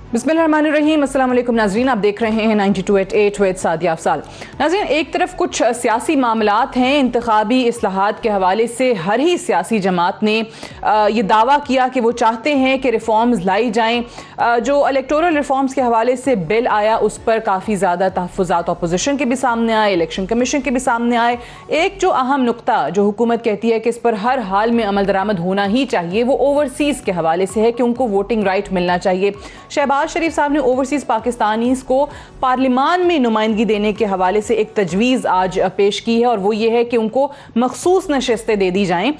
बिस्मिल्लाहिर्रहमानिर्रहीम। अस्सलाम वालेकुम नाज़रीन, आप देख रहे हैं 92.8 विद सादिया अफसाल। नाज़रीन, एक तरफ कुछ सियासी मामलात हैं, इंतखाबी इस्लाहात के हवाले से हर ही सियासी जमात ने ये दावा किया कि वो चाहते हैं कि रिफॉर्म्स लाई जाएँ। जो इलेक्टोरल रिफॉर्म्स के हवाले से बिल आया उस पर काफ़ी ज़्यादा तहफ़्फ़ुज़ात अपोजिशन के भी सामने आए, इलेक्शन कमीशन के भी सामने आए। एक जो अहम नुक्ता जो हुकूमत कहती है कि इस पर हर हाल में अमल दरामद होना ही चाहिए, वो ओवरसीज़ के हवाले से है कि उनको वोटिंग राइट मिलना चाहिए। शहबाज शरीफ साहब ने ओवरसीज पाकिस्तानीज़ को पार्लिमान में नुमाइंदगी देने के हवाले से एक तजवीज़ आज पेश की है, और वो ये है कि उनको मखसूस नशिस्तें दे दी जाएं।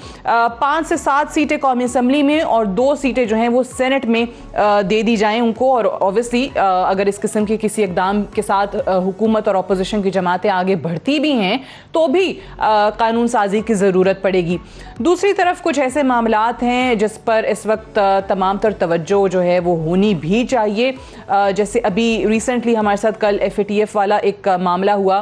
5 से 7 सीटें कौमी असम्बली में और 2 सीटें जो हैं वो सेनेट में दे दी जाएं उनको। और ऑब्वियसली अगर इस किस्म के किसी इकदाम के साथ हुकूमत और अपोजिशन की जमातें आगे बढ़ती भी हैं तो भी कानून साजी की ज़रूरत पड़ेगी। दूसरी तरफ कुछ ऐसे मामलात हैं जिस पर इस वक्त तमाम तर तवज्जो जो है वो होनी भी चाहिए। जैसे अभी रिसेंटली हमारे साथ कल FATF वाला एक मामला हुआ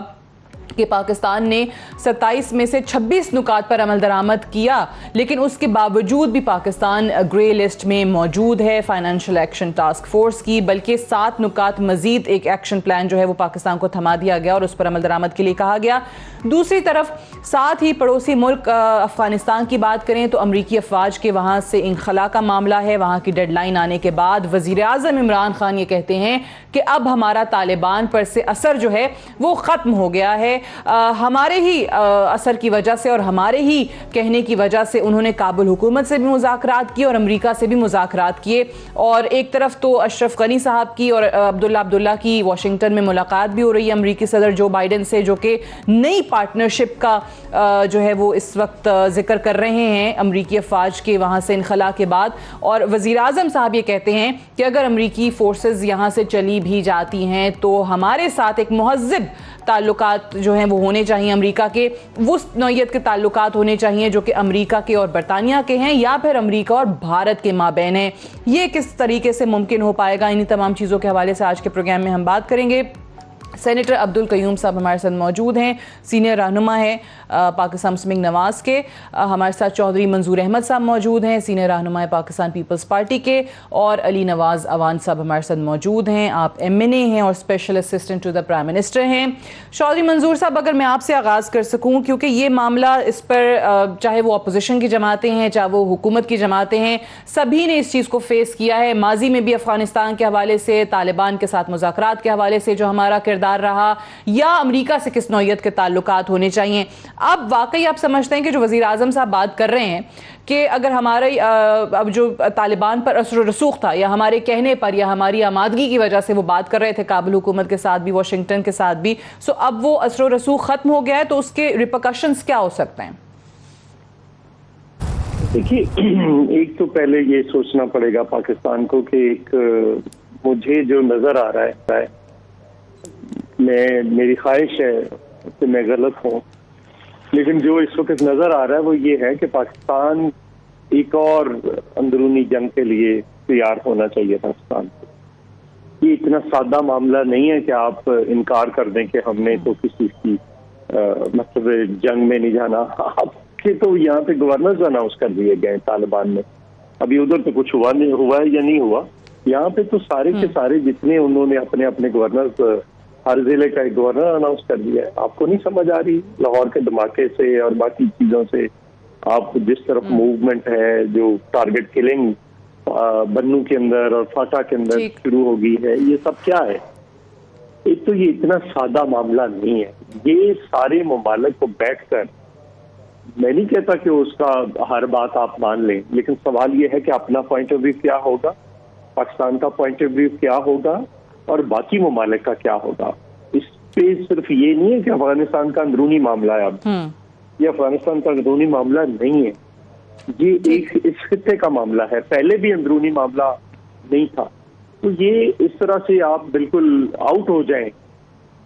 कि पाकिस्तान ने 27 में से 26 नुकात पर अमल दरामद किया, लेकिन उसके बावजूद भी पाकिस्तान ग्रे लिस्ट में मौजूद है फाइनेंशियल एक्शन टास्क फोर्स की। बल्कि 7 नुकात मजीद एक एक्शन प्लान जो है वो पाकिस्तान को थमा दिया गया और उस पर अमल दरामद के लिए कहा गया। दूसरी तरफ साथ ही पड़ोसी मुल्क अफगानिस्तान की बात करें तो अमरीकी अफवाज के वहाँ से इंखला का मामला है। वहाँ की डेडलाइन आने के बाद वज़ीर आज़म इमरान खान ये कहते हैं कि अब हमारा तालिबान पर से असर जो है वो ख़त्म हो गया है। हमारे ही असर की वजह से और हमारे ही कहने की वजह से उन्होंने काबुल हुकूमत से भी मुज़ाकरात किए और अमेरिका से भी मुज़ाकरात किए। और एक तरफ तो अशरफ गनी साहब की और अब्दुल्ला की वाशिंगटन में मुलाकात भी हो रही है अमेरिकी सदर जो बाइडन से, जो कि नई पार्टनरशिप का जो है वो इस वक्त जिक्र कर रहे हैं अमरीकी अफवाज के वहाँ से इनखला के बाद। और वज़ीर आज़म साहब ये कहते हैं कि अगर अमरीकी फोर्सेस यहाँ से चली भी जाती हैं तो हमारे साथ एक महज़्ज़ब ताल्लुकात जो हैं वो होने चाहिए, अमेरिका के उस नौइयत के ताल्लुकात होने चाहिए जो कि अमेरिका के और बरतानिया के हैं या फिर अमेरिका और भारत के माबैन हैं। ये किस तरीके से मुमकिन हो पाएगा, इन्हीं तमाम चीज़ों के हवाले से आज के प्रोग्राम में हम बात करेंगे। सेनेटर अब्दुल कयूम साहब हमारे साथ मौजूद हैं, सीनियर रहनुमा है पाकिस्तान मुस्लिम लीग नवाज़ के। हमारे साथ चौधरी मंजूर अहमद साहब मौजूद हैं, सीनियर रहनुमा है पाकिस्तान पीपल्स पार्टी के। और अली नवाज़ अवान साहब हमारे साथ मौजूद हैं, आप MNA हैं और special assistant to the prime minister हैं। चौधरी मंजूर साहब, अगर मैं आपसे आगाज़ कर सकूँ, क्योंकि ये मामला इस पर चाहे वो अपोजिशन की जमातें हैं चाहे वो हुकूमत की जमातें हैं, सभी ने इस चीज़ को फेस किया है। माजी में भी अफ़गानिस्तान के हवाले से, तालिबान के साथ मुज़ाकरात के हवाले से जो हमारा किरदार रहा, या अमेरिका से किस नौइयत के ताल्लुकात होने चाहिए। अब वाकई आप समझते हैं कि जो वज़ीर आज़म साहब बात कर रहे हैं कि अगर हमारे अब जो तालिबान पर असर रसूख था या हमारे कहने पर या हमारी आमादगी की वजह से वो बात कर रहे थे काबुल हुकूमत के साथ भी, वाशिंगटन के साथ भी, सो अब वो असर रसूख ख़त्म हो गया है, तो उसके रिपरकशंस क्या हो सकते हैं? देखिए, एक तो पहले ये सोचना पड़ेगा पाकिस्तान को कि एक मुझे जो नज़र आ रहा है, मेरी ख्वाहिश है कि मैं गलत हूँ, लेकिन जो इस वक्त नजर आ रहा है वो ये है कि पाकिस्तान एक और अंदरूनी जंग के लिए तैयार होना चाहिए। पाकिस्तान को ये इतना सादा मामला नहीं है कि आप इनकार कर दें कि हमने तो किसी की मतलब जंग में नहीं जाना। आपके तो यहाँ पे गवर्नर्स अनाउंस कर दिए गए तालिबान में, अभी उधर तो कुछ हुआ है या नहीं हुआ। यहाँ पे तो सारे के सारे जितने उन्होंने अपने अपने गवर्नर्स, हर जिले का एक गवर्नर अनाउंस कर दिया है। आपको नहीं समझ आ रही लाहौर के धमाके से और बाकी चीजों से आप जिस तरफ मूवमेंट है, जो टारगेट किलिंग बन्नू के अंदर और फाटा के अंदर शुरू हो गई है, ये सब क्या है? एक तो ये इतना सादा मामला नहीं है। ये सारे ममालिक को बैठकर, मैं नहीं कहता कि उसका हर बात आप मान लें, लेकिन सवाल ये है कि अपना पॉइंट ऑफ व्यू क्या होगा, पाकिस्तान का पॉइंट ऑफ व्यू क्या होगा और बाकी ममालिक का क्या होगा। इस पे सिर्फ ये नहीं है कि अफगानिस्तान का अंदरूनी मामला है, अब ये अफगानिस्तान का अंदरूनी मामला नहीं है, ये एक इस खित्ते का मामला है। पहले भी अंदरूनी मामला नहीं था, तो ये इस तरह से आप बिल्कुल आउट हो जाएं।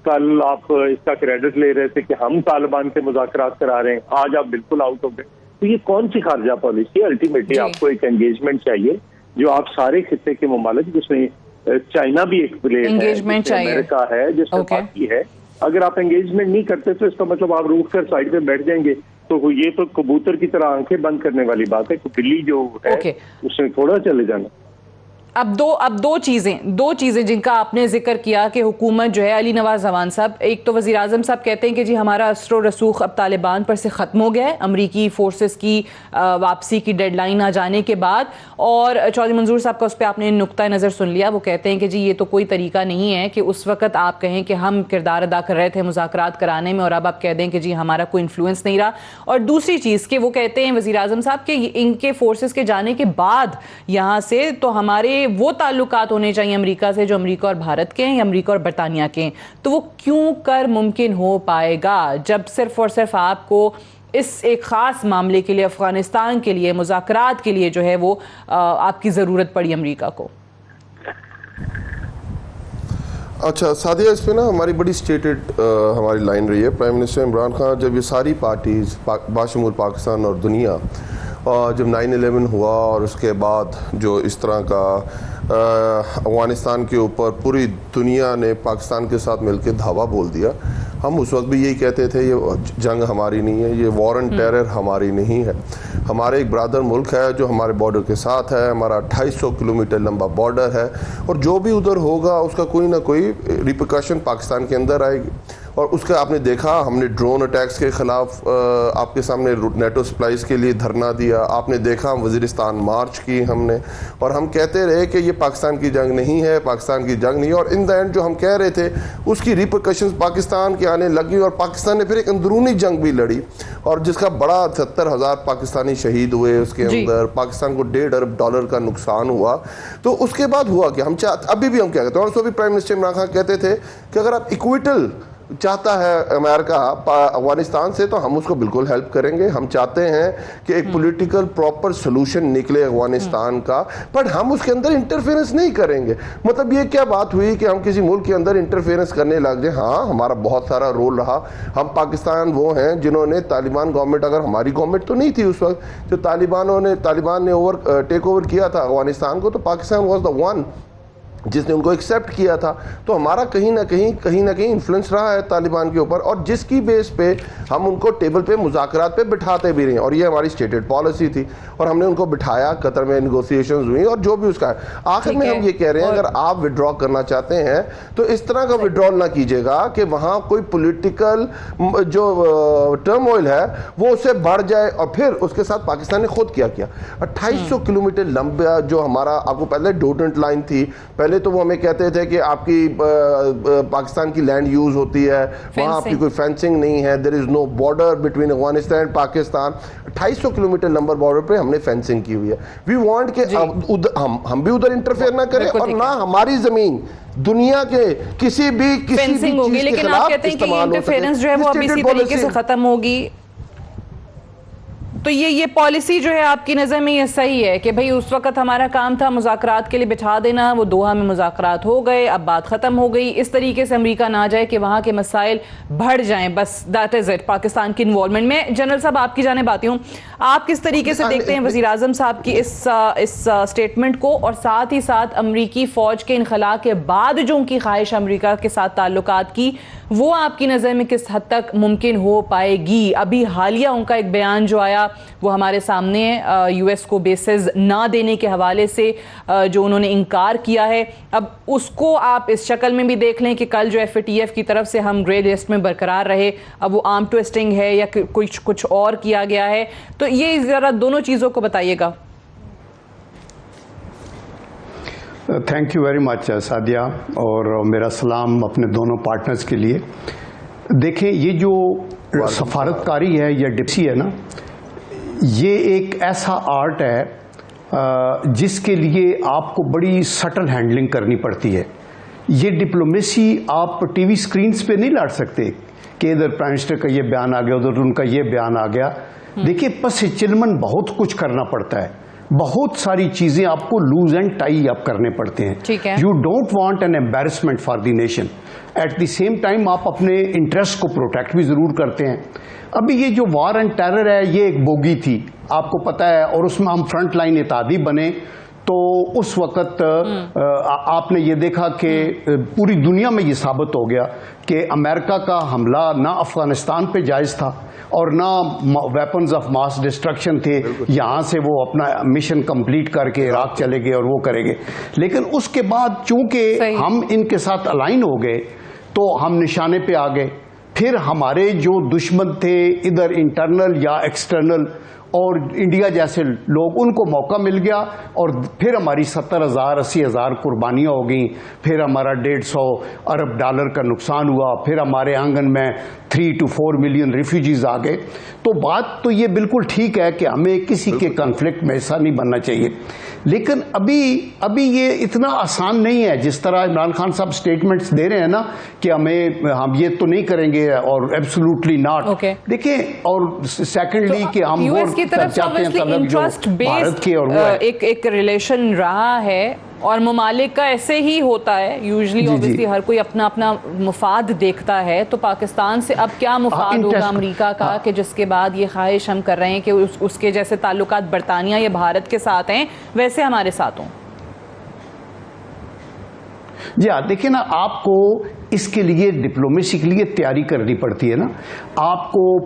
कल आप इसका क्रेडिट ले रहे थे कि हम तालिबान से मुज़ाकरात करा रहे हैं, आज आप बिल्कुल आउट हो गए। तो ये कौन सी खारजा पॉलिसी? अल्टीमेटली आपको एक एंगेजमेंट चाहिए जो आप सारे खित्ते के ममालिक, जिसमें चाइना भी एक प्लेयर है, अमेरिका है, जिसमें बाकी है, अगर आप एंगेजमेंट नहीं करते तो इसका मतलब आप रूठ कर साइड पे बैठ जाएंगे। तो ये तो कबूतर की तरह आंखें बंद करने वाली बात है। बिल्ली जो है उसने थोड़ा चले जाना। अब दो चीज़ें जिनका आपने जिक्र किया कि हुकूमत जो है, अली नवाज जवान साहब, एक तो वज़ीर आज़म साहब कहते हैं कि जी हमारा असर और रसूख अब तालिबान पर से ख़त्म हो गया है अमरीकी फोर्सेस की वापसी की डेडलाइन आ जाने के बाद, और चौधरी मंजूर साहब का उस पर आपने नुक्ता नज़र सुन लिया। वो कहते हैं कि जी ये तो कोई तरीका नहीं है कि उस वक्त आप कहें कि हम किरदार अदा कर रहे थे मुज़ाकरात कराने में और अब आप कह दें कि जी हमारा कोई इन्फ्लुएंस नहीं रहा। और दूसरी चीज़ कि वो कहते हैं वज़ीर आज़म साहब कि इनके फोर्सेस के जाने के बाद यहाँ से तो हमारे वो ताल्लुकात होने चाहिए अमेरिका से जो अमेरिका और भारत के हैं या अमेरिका और बरतानिया के हैं। तो वो क्यों कर मुमकिन हो पाएगा जब सिर्फ और सिर्फ आपको इस एक ख़ास मामले के लिए, अफगानिस्तान के लिए, मुज़ाकरात के लिए जो है वो आपकी ज़रूरत पड़ी अमेरिका को? अच्छा सादिया, इस पे ना हमारी बड़ी स्टेटेड हमारी लाइन रही है। प्राइम मिनिस्टर इमरान खान जब ये सारी पार्टीज़ बाशमूल पाकिस्तान और दुनिया जब 9/11 हुआ और उसके बाद जो इस तरह का अफगानिस्तान के ऊपर पूरी दुनिया ने पाकिस्तान के साथ मिलकर धावा बोल दिया, हम उस वक्त भी यही कहते थे ये जंग हमारी नहीं है, ये वॉर एंड टेरर हमारी नहीं है। हमारे एक ब्रादर मुल्क है जो हमारे बॉर्डर के साथ है, हमारा 250 किलोमीटर लंबा बॉर्डर है, और जो भी उधर होगा उसका कोई ना कोई रिपरकशन पाकिस्तान के अंदर आएगी। और उसका आपने देखा, हमने ड्रोन अटैक्स के ख़िलाफ़ आपके सामने नेटो सप्लाईज़ के लिए धरना दिया, आपने देखा वज़ीरिस्तान मार्च की हमने, और हम कहते रहे कि ये पाकिस्तान की जंग नहीं है, पाकिस्तान की जंग नहीं, और इन द एंड जो हम कह रहे थे उसकी रिपरकशंस पाकिस्तान के आने लगी, और पाकिस्तान ने फिर एक अंदरूनी जंग भी लड़ी और जिसका बड़ा 70,000 पाकिस्तानी शहीद हुए उसके अंदर, पाकिस्तान को $1.5 अरब का नुकसान हुआ। तो उसके बाद हुआ कि हम अभी भी हम क्या कहते हैं, और उसको भी प्राइम मिनिस्टर इमरान खान कहते थे कि अगर आप इक्विटल चाहता है अमेरिका अफगानिस्तान से तो हम उसको बिल्कुल हेल्प करेंगे। हम चाहते हैं कि एक पॉलिटिकल प्रॉपर सोल्यूशन निकले अफगानिस्तान का, पर हम उसके अंदर इंटरफेरेंस नहीं करेंगे। मतलब ये क्या बात हुई कि हम किसी मुल्क के अंदर इंटरफेरेंस करने लग जाए? हाँ, हमारा बहुत सारा रोल रहा। हम पाकिस्तान वो हैं जिन्होंने तालिबान गवर्नमेंट, अगर हमारी गवर्नमेंट तो नहीं थी उस वक्त, जो तालिबान ने टेक ओवर किया था अफगानिस्तान को, तो पाकिस्तान वॉज द वन जिसने उनको एक्सेप्ट किया था। तो हमारा कहीं ना कहीं इन्फ्लुएंस रहा है तालिबान के ऊपर, और जिसकी बेस पे हम उनको टेबल पे मुज़ाकरात पे बिठाते भी रहे, और ये हमारी स्टेटेड पॉलिसी थी, और हमने उनको बिठाया, कतर में नेगोशिएशंस हुई, और जो भी उसका है आखिर में हम ये कह रहे हैं अगर आप विड्रॉ करना चाहते हैं तो इस तरह का विड्रॉल ना कीजिएगा कि वहाँ कोई पोलिटिकल जो टर्मोइल है वो उससे बढ़ जाए। और फिर उसके साथ पाकिस्तान ने खुद क्या किया, 2800 किलोमीटर लंबा जो हमारा, आपको पहले डोडेंट लाइन थी, पहले तो वो हमें कहते थे कि आपकी पाकिस्तान की लैंड यूज होती है, वहां आपकी कोई फेंसिंग नहीं है, there is no border between Afghanistan and Pakistan. 250 kilometre लंबा बॉर्डर पे हमने फेंसिंग की हुई है। वी वांट के हम भी उधर इंटरफेयर ना करें, और ना हमारी जमीन दुनिया के किसी भी फेंसिंग होगी। लेकिन आप कहते हैं कि इंटरफेरेंस जो है वो अब इसी तरीके से खत्म होगी, तो ये पॉलिसी जो है आपकी नज़र में ये सही है कि भाई उस वक्त हमारा काम था मुज़ाकरात के लिए बिठा देना, वो दोहा में मुज़ाकरात हो गए, अब बात ख़त्म हो गई, इस तरीके से अमेरिका ना जाए कि वहाँ के मसाइल बढ़ जाएं, बस दैट इज़ इट पाकिस्तान की इन्वॉल्वमेंट में। जनरल साहब आपकी जानिब आती हूँ, आप किस तरीके से देखते हैं वज़ीर आज़म साहब की इस स्टेटमेंट को, और साथ ही साथ अमरीकी फ़ौज के इनखला के बाद जो उनकी ख्वाहिश अमरीका के साथ ताल्लुकात की, वो आपकी नज़र में किस हद तक मुमकिन हो पाएगी? अभी हालिया उनका एक बयान जो आया वो हमारे सामने है, यूएस को बेसेस ना देने के हवाले से जो उन्होंने इनकार किया है, अब उसको आप इस शक्ल में भी देख लें कि कल जो FATF की तरफ से हम ग्रे लिस्ट में बरकरार रहे, अब वो आर्म ट्विस्टिंग है या कुछ और किया गया है, तो ये ज़रा दोनों चीज़ों को बताइएगा। Thank you very much Sadia, और मेरा सलाम अपने दोनों पार्टनर्स के लिए। देखें, ये जो सफारतकारी है या डिप्सी है ना, ये एक ऐसा आर्ट है जिसके लिए आपको बड़ी सटल हैंडलिंग करनी पड़ती है। ये डिप्लोमेसी आप टीवी स्क्रीन्स पे नहीं लड़ सकते कि इधर प्राइम मिनिस्टर का ये बयान आ गया, उधर उनका ये बयान आ गया। देखिए, पस चिलमन बहुत कुछ करना पड़ता है, बहुत सारी चीजें आपको लूज एंड टाई आप करने पड़ते हैं। You don't want an embarrassment for the nation, at the same time आप अपने इंटरेस्ट को प्रोटेक्ट भी जरूर करते हैं। अभी ये जो वॉर एंड टेरर है, ये एक बोगी थी, आपको पता है, और उसमें हम फ्रंट लाइन इत्तेहादी बने, तो उस वक्त आपने ये देखा कि पूरी दुनिया में ये साबित हो गया कि अमेरिका का हमला ना अफगानिस्तान पे जायज़ था, और ना वेपन्स ऑफ मास डिस्ट्रक्शन थे। यहाँ से वो अपना मिशन कंप्लीट करके इराक चले गए और वो करेंगे। लेकिन उसके बाद चूंकि हम इनके साथ अलाइन हो गए तो हम निशाने पे आ गए। फिर हमारे जो दुश्मन थे इधर इंटरनल या एक्सटर्नल और इंडिया जैसे लोग, उनको मौका मिल गया और फिर हमारी 70,000 80,000 कुर्बानियाँ हो गई। फिर हमारा 150 अरब डॉलर का नुकसान हुआ। फिर हमारे आंगन में 3 to 4 मिलियन रिफ्यूजीज आ गए। तो बात तो ये बिल्कुल ठीक है कि हमें किसी के कॉन्फ्लिक्ट में ऐसा नहीं बनना चाहिए। लेकिन अभी ये इतना आसान नहीं है जिस तरह इमरान खान साहब स्टेटमेंट्स दे रहे हैं ना कि हम ये तो नहीं करेंगे और एब्सोल्युटली नॉट। देखिए, और सेकेंडली कि हम यूएस की तरफ से इंटरेस्ट बेस्ड एक रिलेशन रहा है और ममालिक का ऐसे ही होता है यूजुअली। ऑब्वियसली हर कोई अपना अपना मुफाद देखता है। तो पाकिस्तान से अब क्या मुफाद होगा अमेरिका का कि जिसके बाद ये ख्वाहिश हम कर रहे हैं कि उसके जैसे ताल्लुकात बरतानिया या भारत के साथ हैं वैसे हमारे साथ हों। जी हाँ, देखिए ना, आपको इसके लिए डिप्लोमेसी के लिए तैयारी करनी पड़ती है ना। आपको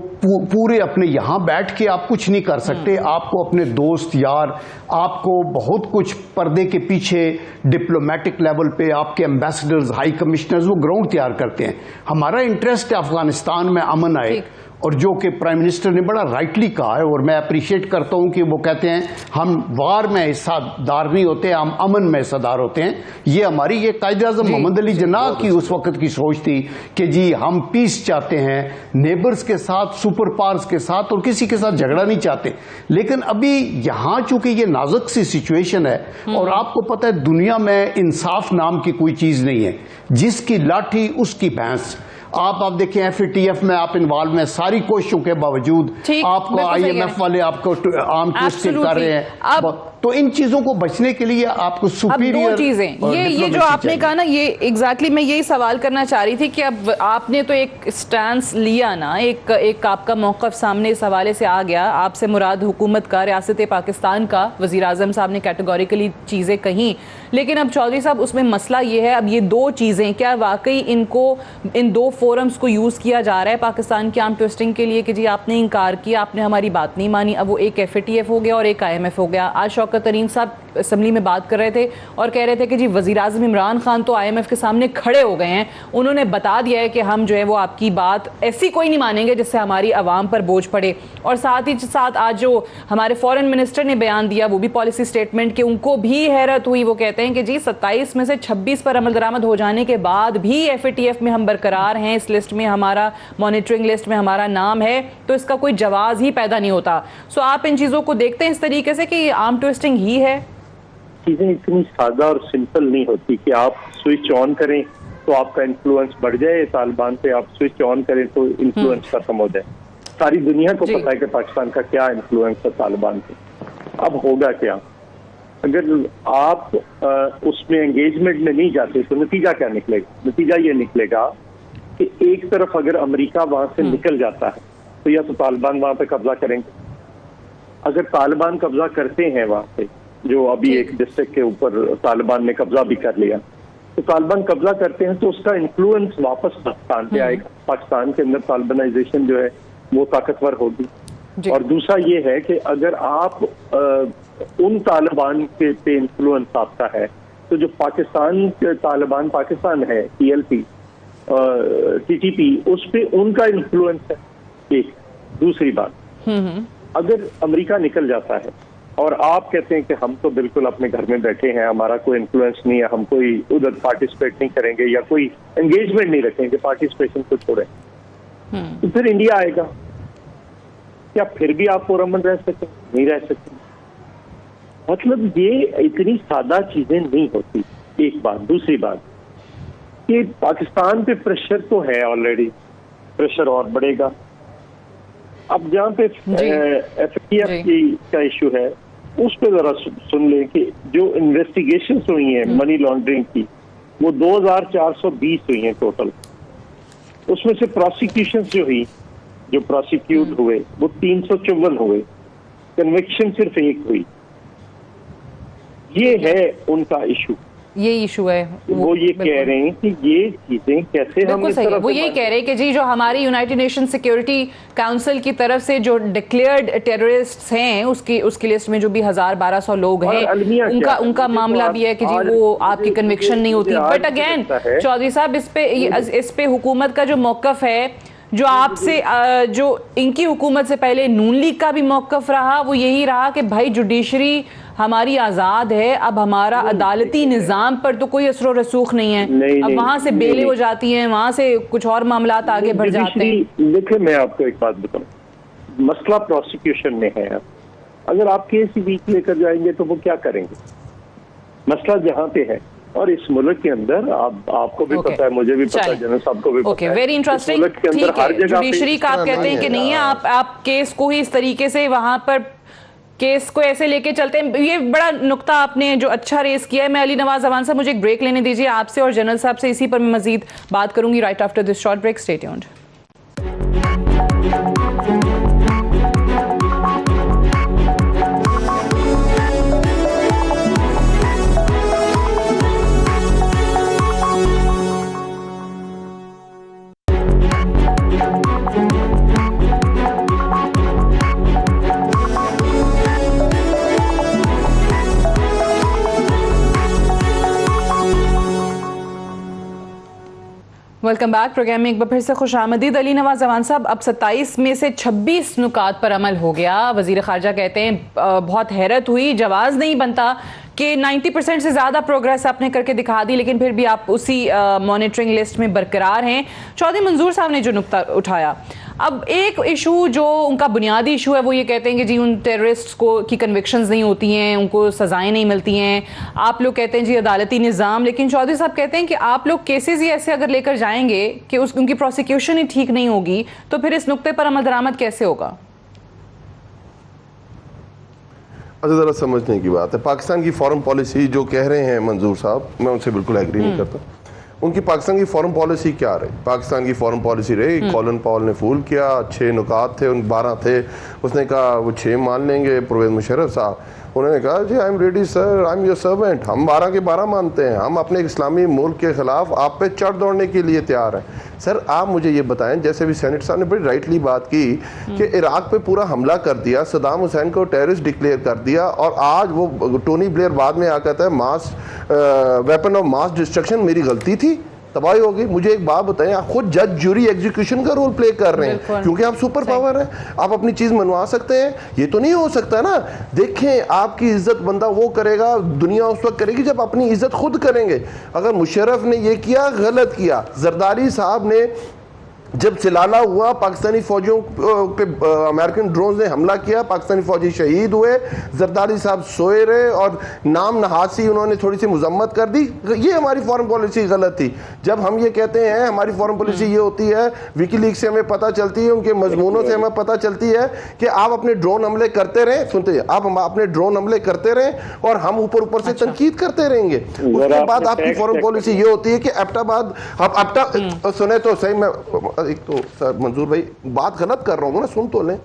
पूरे अपने यहाँ बैठ के आप कुछ नहीं कर सकते। आपको अपने दोस्त यार, आपको बहुत कुछ पर्दे के पीछे डिप्लोमेटिक लेवल पे आपके एम्बेसडर्स, हाई कमिश्नर्स, वो ग्राउंड तैयार करते हैं। हमारा इंटरेस्ट है अफगानिस्तान में अमन आए, और जो कि प्राइम मिनिस्टर ने बड़ा राइटली कहा है और मैं अप्रिशिएट करता हूं कि वो कहते हैं हम वार में हिस्सादार नहीं होते, हम अमन में हिस्सादार होते हैं। ये हमारी ये कायद-ए-आज़म मोहम्मद अली जिन्नाह की उस वक्त की सोच थी कि जी हम पीस चाहते हैं नेबर्स के साथ, सुपर पावर्स के साथ, और किसी के साथ झगड़ा नहीं चाहते। लेकिन अभी यहाँ चूंकि ये नाजुक सी सिचुएशन है और आपको पता है दुनिया में इंसाफ नाम की कोई चीज नहीं है, जिसकी लाठी उसकी भैंस। आप देखें FATF में आप इन्वॉल्व में, सारी कोशिशों के बावजूद आपको IMF वाले आपको आर्म ट्विस्टिंग कर रहे हैं। तो इन चीजों को बचने के लिए आपको सुपीरियर दो चीजें, ये जो आपने कहा ना, ये एग्जैक्टली मैं यही सवाल करना चाह रही थी कि अब आपने तो एक स्टैंस लिया ना, एक आपका मौक़िफ़ सामने इस हवाले से आ गया। आपसे मुराद हुकूमत का, रियासत पाकिस्तान का, वज़ीर आज़म साहब ने कैटेगोरिकली चीज़ें कहीं। लेकिन अब चौधरी साहब, उसमें मसला ये है, अब ये दो चीज़ें क्या वाकई इन दो फोरम्स को यूज़ किया जा रहा है पाकिस्तान की आर्म ट्विस्टिंग के लिए कि जी आपने इनकार किया, आपने हमारी बात नहीं मानी। अब वो एक FATF हो गया और एक IMF हो गया। आज शौकत तरीन साहब असेंबली में बात कर रहे थे और कह रहे थे कि जी वज़ीर आज़म इमरान खान तो IMF के सामने खड़े हो गए हैं, उन्होंने बता दिया है कि हम जो है वो आपकी बात ऐसी कोई नहीं मानेंगे जिससे हमारी आवाम पर बोझ पड़े। और साथ ही साथ आज जो हमारे फॉरेन मिनिस्टर ने बयान दिया, वो भी पॉलिसी स्टेटमेंट के, उनको भी हैरत हुई। वो कहते हैं कि जी 27 में से 26 पर अमल दरामद हो जाने के बाद भी FATF में हम बरकरार हैं, इस लिस्ट में हमारा, मॉनिटरिंग लिस्ट में हमारा नाम है, तो इसका कोई जवाब ही पैदा नहीं होता। सो आप इन चीज़ों को देखते हैं इस तरीके से कि आर्म ट्विस्टिंग ही है? चीजें इतनी सादा और सिंपल नहीं होती कि आप स्विच ऑन करें तो आपका इन्फ्लुएंस बढ़ जाए तालिबान पे, आप स्विच ऑन करें तो इन्फ्लुएंस खत्म हो जाए। सारी दुनिया को पता है कि पाकिस्तान का क्या इन्फ्लुएंस है तालिबान पे। अब होगा क्या अगर आप उसमें एंगेजमेंट में नहीं जाते तो नतीजा क्या निकलेगा? नतीजा ये निकलेगा कि एक तरफ अगर अमेरिका वहां से निकल जाता है तो या तो तालिबान वहां पे कब्जा करेंगे। अगर तालिबान कब्जा करते हैं वहां पे, जो अभी एक डिस्ट्रिक्ट के ऊपर तालिबान ने कब्जा भी कर लिया, तो तालिबान कब्जा करते हैं तो उसका इन्फ्लुएंस वापस पाकिस्तान पे आएगा। पाकिस्तान के अंदर तालिबानाइजेशन जो है वो ताकतवर होगी। और दूसरा ये है कि अगर आप उन तालिबान के पे इन्फ्लुएंस आपका है तो जो पाकिस्तान के तालिबान पाकिस्तान है, TLP, TTP, उस पे उनका इन्फ्लुएंस है। एक दूसरी बात, अगर अमेरिका निकल जाता है और आप कहते हैं कि हम तो बिल्कुल अपने घर में बैठे हैं, हमारा कोई इन्फ्लुएंस नहीं है, हम कोई उधर पार्टिसिपेट नहीं करेंगे या कोई एंगेजमेंट नहीं रखेंगे, पार्टिसिपेशन को छोड़े, तो फिर इंडिया आएगा। क्या फिर भी आप पुरअमन रह सकते? नहीं रह सकते। मतलब ये इतनी सादा चीजें नहीं होती। एक बात। दूसरी बात, कि पाकिस्तान पे प्रेशर तो है ऑलरेडी, प्रेशर और बढ़ेगा। अब जहाँ पे FATF का इशू है उस पर जरा सुन लें कि जो इन्वेस्टिगेशन हुई हैं मनी लॉन्ड्रिंग की, वो 2420 हुई हैं टोटल। उसमें से प्रोसिक्यूशन जो प्रोसिक्यूट हुए वो 354 हुए, कन्विक्शन सिर्फ एक हुई। ये है उनका इशू। ये इशू है। वो ये कह रहे हैं कि ये चीजें कैसे हम बिल्कुल इस सही है, तरह वो से यही कह रहे हैं कि जी जो हमारी यूनाइटेड नेशन सिक्योरिटी काउंसिल की तरफ से जो डिक्लेयर्ड टेररिस्ट्स हैं उसकी लिस्ट में जो भी 1000-1200 लोग और हैं, अलमिया क्या है? उनका मुझे मामला तो भी है कि जी आज- वो मुझे- आपकी कन्विक्शन नहीं होती। मुझे आज बट भी अगेन लगता है- चौधरी साहब इस पे हुकूमत का जो मौकफ है, जो आपसे जो इनकी हुकूमत से पहले नून लीग का भी मौकफ रहा, वो यही रहा कि भाई जुडिशरी हमारी आज़ाद है, अब हमारा अदालती निज़ाम पर तो कोई असर रसूख नहीं है। अब वहाँ से बेलें हो जाती हैं, वहाँ से कुछ और मामलात आगे बढ़ जाते हैं। देखिए मैं आपको एक बात बताऊं, मसला प्रोसिक्यूशन में है। अगर आप केस ही वीक लेकर जाएंगे तो वो क्या करेंगे? मसला जहाँ पे है, और इस मुल्क के अंदर आपको भी पता है, मुझे भी पता है, जनरल साहब को भी पता है, वेरी इंटरेस्टिंग। ठीक है, जुडिशरी का आप कहते हैं कि नहीं है, आप केस को ही इस तरीके से वहां पर केस को ऐसे लेके चलते हैं। ये बड़ा नुक्ता आपने जो अच्छा रेस किया है। मैं अली नवाज जवान साहब, मुझे एक ब्रेक लेने दीजिए आपसे और जनरल साहब से इसी पर मैं मजीद बात करूंगी right after this short break. Stay tuned. Welcome back. Programme में एक बार फिर से खुश आमदीद। अली नवाज जवान साहब, अब 27 में से 26 नुकात पर अमल हो गया। वजीर खारजा कहते हैं बहुत हैरत हुई, जवाज़ नहीं बनता कि 90% से ज़्यादा प्रोग्रेस आपने करके दिखा दी, लेकिन फिर भी आप उसी मॉनिटरिंग लिस्ट में बरकरार हैं। चौधरी मंजूर साहब ने जो नुक्ता उठाया, अब एक इशू जो उनका बुनियादी इशू है वो ये कहते हैं कि जी उन टेररिस्ट्स को की कन्विक्शंस नहीं होती हैं, उनको सज़ाएं नहीं मिलती हैं। आप लोग कहते हैं जी अदालती निज़ाम, लेकिन चौधरी साहब कहते हैं कि आप लोग केसेस ही ऐसे अगर लेकर जाएंगे कि उनकी प्रोसिक्यूशन ही ठीक नहीं होगी, तो फिर इस नुक्ते पर अमल दरामद कैसे होगा? अच्छा, ज़रा समझने की बात है, पाकिस्तान की फॉरेन पॉलिसी जो कह रहे हैं मंजूर साहब, मैं उनसे बिल्कुल एग्री नहीं करता। उनकी पाकिस्तान की फॉरेन पॉलिसी क्या रही? पाकिस्तान की फॉरेन पॉलिसी रही, कॉलिन पॉल ने फूल किया, 6 नुकात थे, उन 12 थे, उसने कहा वो 6 मान लेंगे। परवेज़ मुशर्रफ साहब उन्होंने कहा जी I am ready sir, I am your servant, हम 12 के 12 मानते हैं, हम अपने इस्लामी मुल्क के खिलाफ आप पे चढ़ दौड़ने के लिए तैयार हैं। सर आप मुझे ये बताएं, जैसे भी सेनेट साहब ने बड़ी राइटली बात की कि इराक पे पूरा हमला कर दिया, सदाम हुसैन को टेररिस्ट डिक्लेयर कर दिया, और आज वो टोनी ब्लेयर बाद में आ कहता है मास वेपन ऑफ मास डिस्ट्रक्शन मेरी गलती थी, तबाही होगी। मुझे एक बात बताएं, आप खुद जज जूरी एग्जीक्यूशन का रोल प्ले कर रहे हैं क्योंकि आप सुपर पावर हैं, आप अपनी चीज मनवा सकते हैं। ये तो नहीं हो सकता ना। देखें, आपकी इज्जत बंदा वो करेगा, दुनिया उस वक्त करेगी जब अपनी इज्जत खुद करेंगे। अगर मुशर्रफ ने ये किया, गलत किया। जरदारी साहब ने जब सिलाला हुआ, पाकिस्तानी फौजियों पे अमेरिकन ड्रोन ने हमला किया, पाकिस्तानी फौजी शहीद हुए, जरदारी साहब सोए रहे और नाम नहासी उन्होंने थोड़ी सी मजम्मत कर दी। ये हमारी फॉरेन पॉलिसी गलत थी। जब हम ये कहते हैं हमारी फॉरेन पॉलिसी ये होती है, विकीलीक्स से हमें पता चलती है, उनके मजमूनों से हमें पता चलती है कि आप अपने ड्रोन हमले करते रहें, सुनते हैं आप, हम अपने ड्रोन हमले करते रहें और हम ऊपर ऊपर से तनकीद करते रहेंगे। उसके बाद आपकी फॉरेन पॉलिसी ये होती है कि एबटाबाद, अब सुने तो सही, मैं एक तो सर मंजूर भाई बात गलत कर रहा हूँ ना, सुन तो लें।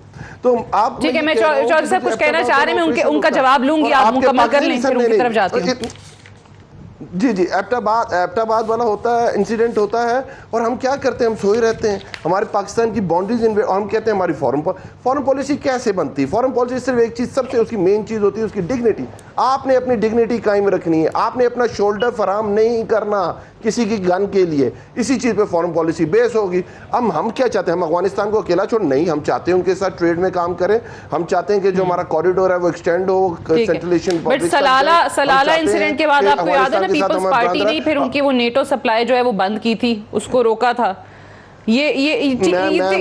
तो आप ठीक है, मैं चौधरी साहब कुछ कहना चाह रहे हैं, मैं उनका जवाब लूंगी, आप मुकम्मल कर लें, फिर उनकी तरफ जाती हूँ। जी जी, एबटाबाद वाला होता है, इंसिडेंट होता है, और हम क्या करते हैं, हम सोए रहते हैं। हमारे पाकिस्तान की बाउंड्रीज और हम कहते हैं हमारी फॉरेन पॉलिसी कैसे बनती है? फॉरेन पॉलिसी सिर्फ एक चीज़, सबसे उसकी मेन चीज़ होती है उसकी डिग्निटी। आपने अपनी डिग्निटी कायम रखनी है, आपने अपना शोल्डर फराम नहीं करना किसी की गन के लिए। इसी चीज़ पे फॉरेन पॉलिसी बेस होगी। अब हम क्या चाहते हैं? हम अफगानिस्तान को अकेला छोड़ नहीं, हम चाहते हैं उनके साथ ट्रेड में काम करें, हम चाहते हैं कि जो हमारा कॉरिडोर है वो एक्सटेंड हो, सेंट्रल एशियन। बट सलाला इंसिडेंट के बाद आपको याद है ना, पीपल्स पार्टी ने फिर उनकी वो नेटो सप्लाई जो है वो बंद की थी, उसको रोका था। ये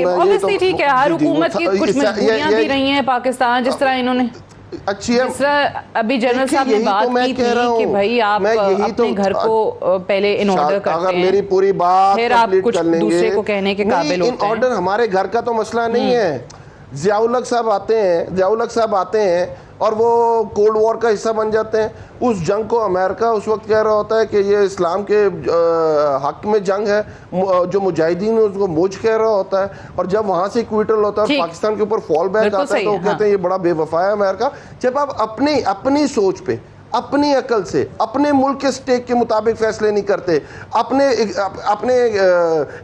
ऑब्वियसली ठीक है, हर हुकूमत की कुछ मजबूरियां भी रही हैं पाकिस्तान, जिस तरह इन्होंने अच्छी है। अभी जनरल साहब ने बात की थी कि भाई आप अपने घर को पहले इन ऑर्डर करते हैं। अगर मेरी पूरी बात फिर आप कुछ दूसरे को कहने के काबिल होते हैं। इन ऑर्डर हमारे घर का तो मसला नहीं है। ज़ियाउल साहब आते हैं और वो कोल्ड वॉर का हिस्सा बन जाते हैं। उस जंग को अमेरिका उस वक्त कह रहा होता है कि ये इस्लाम के हक में जंग है, जो मुजाहिदीन है उसको मुझ कह रहा होता है, और जब वहाँ से क्विटल होता है पाकिस्तान के ऊपर फॉल बैक आता है तो वो कहते हैं ये बड़ा बेवफा है अमेरिका। जब आप अपनी सोच पे, अपनी अकल से, अपने मुल्क के स्टेक के मुताबिक फैसले नहीं करते, अपने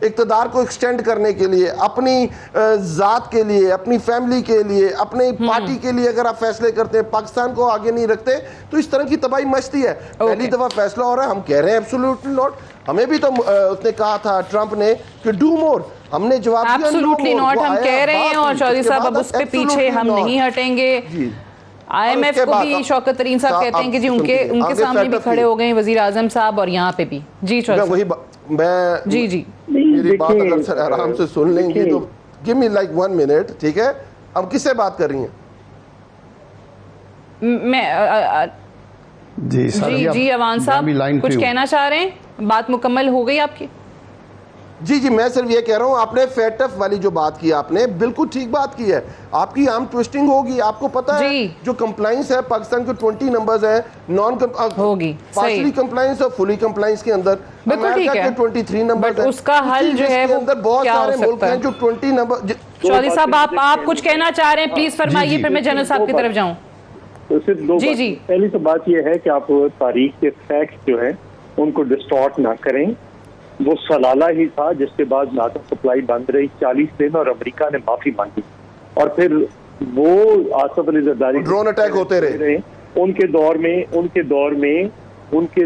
इक़्तिदार को एक्सटेंड करने के लिए, अपनी ज़ात के लिए, अपनी फैमिली के लिए, अपने पार्टी के लिए अगर आप फैसले करते हैं, पाकिस्तान को आगे नहीं रखते, तो इस तरह की तबाही मचती है। पहली दफ़ा फैसला हो रहा है, हम कह रहे हैं एब्सोल्युटली नॉट। हमें भी तो उसने कहा था ट्रंप ने कि डू मोर, हमने जवाब दिया एब्सोल्युटली नॉट हम कह रहे हैं, और चौधरी साहब अब उस पे पीछे हम नहीं हटेंगे। IMF को भी शौकत तरीन साहब कहते हैं कि जी उनके सामने भी खड़े हो गए वजीर आजम साहब, और यहाँ पे भी। जी चौधरी मैं जी मेरी बात अगर सर आराम से सुन लेंगे तो गिव मी लाइक 1 मिनट, ठीक है? हम किससे बात कर रही हैं? मैं जी अवान साहब कुछ कहना चाह रहे हैं? बात मुकम्मल हो गई आपकी? जी मैं सिर्फ ये कह रहा हूँ, आपने फेटफ वाली जो बात की, आपने बिल्कुल ठीक बात की है। आपकी आम ट्विस्टिंग होगी, आपको पता है जो कंप्लाइंस है पाकिस्तान के 20 नंबर्स है, नॉन होगी पार्शली कंप्लाइंस और फुली कंप्लाइंस के अंदर अमेरिका के 23 नंबर है। उसका हल जो है वो अंदर बहुत सारे मुल्क हैं जो 20 नंबर। चौधरी साहब आप कुछ कहना चाह रहे हैं, प्लीज फरमाइए, फिर मैं जनरल साहब की तरफ जाऊँ। तो सिर्फ दो जी पहली तो बात यह है कि आप तारीख के फैक्ट्स जो है उनको डिस्टॉर्ट ना करें। वो सलाला ही था जिसके बाद नाटो सप्लाई बंद रही 40 दिन और अमेरिका ने माफी मांगी, और फिर वो आसफ अली जरदारी ड्रोन अटैक होते रहे। उनके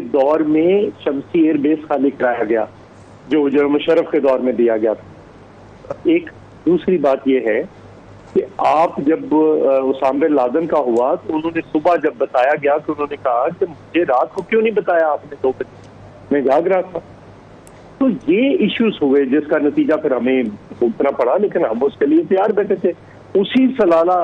दौर में शमसी एयरबेस खाली कराया गया जो मुशर्रफ के दौर में दिया गया था। एक दूसरी बात यह है कि आप जब उसामा बिन लादेन का हुआ तो उन्होंने सुबह जब बताया गया तो उन्होंने कहा कि मुझे रात को क्यों नहीं बताया आपने, 2 बजे मैं जाग रहा था। तो ये इश्यूज हुए जिसका नतीजा फिर हमें भुगतना पड़ा, लेकिन हम उसके लिए तैयार बैठे थे। उसी सलाला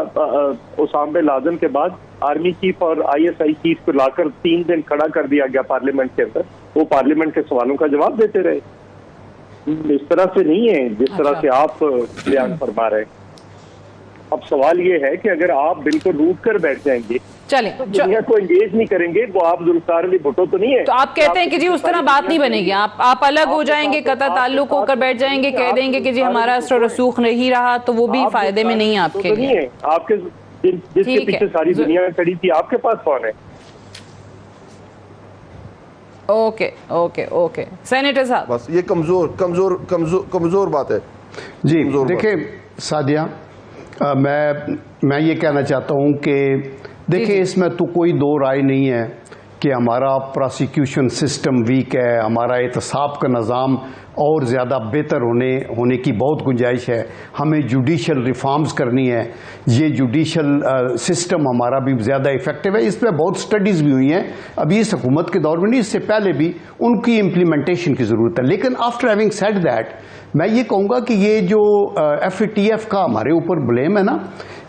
उसामा बिन लादेन के बाद आर्मी चीफ और ISI चीफ को लाकर 3 दिन खड़ा कर दिया गया पार्लियामेंट के अंदर। वो पार्लियामेंट के सवालों का जवाब देते रहे। इस तरह से नहीं है जिस तरह से आप बयान फरमा रहे हैं। अब सवाल ये है कि अगर आप बिल्कुल रूठ कर बैठ जाएंगे, चले तो दुनिया को एंगेज नहीं करेंगे, वो आप जुल्फकार अली भुट्टो तो नहीं है। तो आप कहते हैं कि जी उस तरह बात नहीं बनेगी, आप अलग हो जाएंगे, कता ताल्लुक होकर बैठ जाएंगे, कह देंगे कि जी हमारा असर रसूख नहीं रहा, तो वो भी फायदे में नहीं है आपके लिए। आपके जिसके पीछे सारी दुनिया खड़ी थी, आपके पास कौन है? ओके सेनेटर साहब, बस ये कमजोर बात है जी। देखिए सादिया, मैं ये कहना चाहता हूँ कि देखिए इसमें तो कोई दो राय नहीं है कि हमारा प्रोसिक्यूशन सिस्टम वीक है, हमारा एहतसाब का निज़ाम और ज़्यादा बेहतर होने की बहुत गुंजाइश है। हमें जुडिशल रिफॉर्म्स करनी है, ये जुडिशल सिस्टम हमारा भी ज़्यादा इफेक्टिव है। इस पर बहुत स्टडीज़ भी हुई हैं, अभी इस हुकूमत के दौर में नहीं, इससे पहले भी उनकी इम्प्लीमेंटेशन की ज़रूरत है। लेकिन आफ्टर हैविंग सेड दैट, मैं ये कहूँगा कि ये जो FATF का हमारे ऊपर ब्लेम है ना,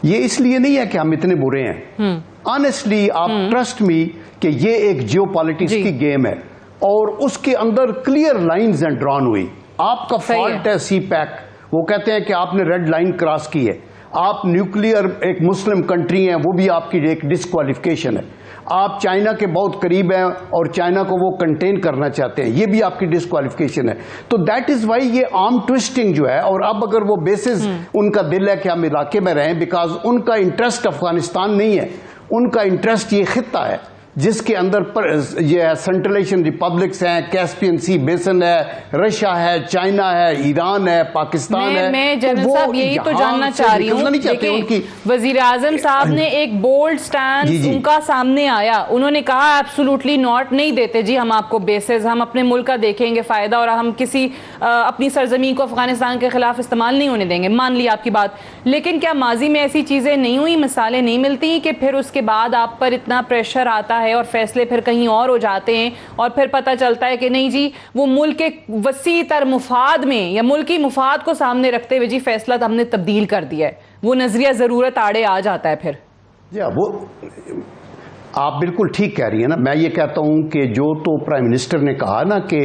ये इसलिए नहीं है कि हम इतने बुरे हैं। ऑनेस्टली आप ट्रस्ट मी कि ये एक जियोपॉलिटिक्स की गेम है और उसके अंदर क्लियर लाइंस हैं ड्रॉन हुई। आपका फॉल्ट है CPEC, वो कहते हैं कि आपने रेड लाइन क्रॉस की है। आप न्यूक्लियर एक मुस्लिम कंट्री हैं, वो भी आपकी एक डिस्क्वालिफिकेशन है। आप चाइना के बहुत करीब हैं और चाइना को वो कंटेन करना चाहते हैं, ये भी आपकी डिस्क्वालिफिकेशन है। तो दैट इज वाई ये आर्म ट्विस्टिंग जो है, और अब अगर वो बेसिस उनका दिल है कि हम इलाके में रहें, बिकॉज उनका इंटरेस्ट अफगानिस्तान नहीं है, उनका इंटरेस्ट ये खित्ता है जिसके अंदर ये सेंट्रल एशियन रिपब्लिक्स हैं, कैस्पियन सी बेसन है, रशिया है, चाइना है, ईरान है, पाकिस्तान है। मैं जनरल साहब यही तो जानना चाह रही हूँ। देखिए वजीर आजम साहब ने एक बोल्ड स्टैंड उनका सामने आया, उन्होंने कहा एब्सोल्युटली नॉट, नहीं देते जी हम आपको बेसिस, हम अपने मुल्क का देखेंगे फायदा और हम किसी अपनी सरजमीन को अफगानिस्तान के खिलाफ इस्तेमाल नहीं होने देंगे। मान ली आपकी बात, लेकिन क्या माजी में ऐसी चीजें नहीं हुई, मिसालें नहीं मिलती कि फिर उसके बाद आप पर इतना प्रेशर आता है और फैसले फिर कहीं और हो जाते हैं और फिर पता चलता है कि नहीं जी वो मुल्क के वसी तर मुफाद में या मुल्की मुफाद को सामने रखते हुए जी फैसला तो हमने तब्दील कर दिया है, वो नजरिया जरूरत आड़े आ जाता है फिर। वो आप बिल्कुल ठीक कह रही है ना। मैं ये कहता हूं कि जो तो प्राइम मिनिस्टर ने कहा ना कि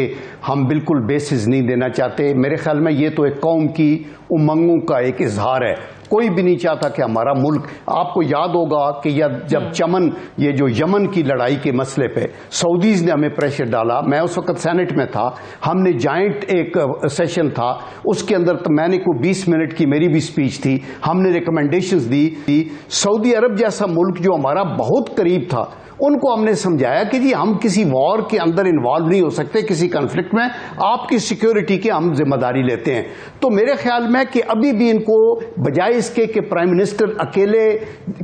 हम बिल्कुल बेसिस नहीं देना चाहते, मेरे ख्याल में ये तो एक कौम की उमंगों का एक इजहार है। कोई भी नहीं चाहता कि हमारा मुल्क, आपको याद होगा कि जब चमन ये जो यमन की लड़ाई के मसले पे सऊदीज ने हमें प्रेशर डाला, मैं उस वक्त सेनेट में था, हमने जॉइंट एक सेशन था, उसके अंदर तो मैंने को 20 मिनट की मेरी भी स्पीच थी, हमने रिकमेंडेशंस दी। सऊदी अरब जैसा मुल्क जो हमारा बहुत करीब था, उनको हमने समझाया कि जी हम किसी वॉर के अंदर इन्वॉल्व नहीं हो सकते, किसी कॉन्फ्लिक्ट में आपकी सिक्योरिटी की हम जिम्मेदारी लेते हैं। तो मेरे ख्याल में कि अभी भी इनको बजाय इसके कि प्राइम मिनिस्टर अकेले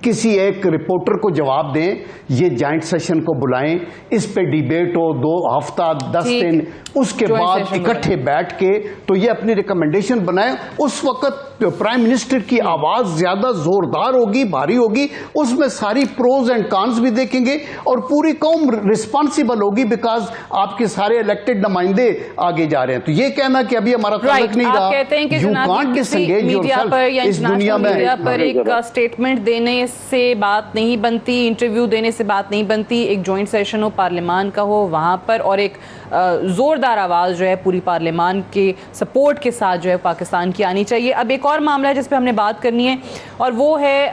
किसी एक रिपोर्टर को जवाब दें, ये जॉइंट सेशन को बुलाएं, इस पे डिबेट हो 2 हफ्ता 10 दिन, उसके बाद इकट्ठे बैठ के तो ये अपनी रिकमेंडेशन बनाए। उस वक्त प्राइम मिनिस्टर की आवाज ज्यादा जोरदार होगी, भारी होगी, उसमें सारी प्रोज एंड कॉन्स भी देखेंगे और पूरी कौम रिस्पॉन्सिबल होगी, बिकॉज आपके सारे इलेक्टेड नुमाइंदे आगे जा रहे हैं। तो ये कहना कि अभी हमारा ताल्लुक नहीं रहा, यू कांट डिसएंगेज योरसेल्फ इस दुनिया में। एक स्टेटमेंट देने से बात नहीं बनती, इंटरव्यू देने से बात नहीं बनती, एक जॉइंट सेशन हो पार्लियामान का हो वहां पर, और एक जोरदार आवाज जो है पूरी पार्लियामान के सपोर्ट के साथ जो है पाकिस्तान की आनी चाहिए। अब एक और मामला है जिस पे हमने बात करनी है और वो है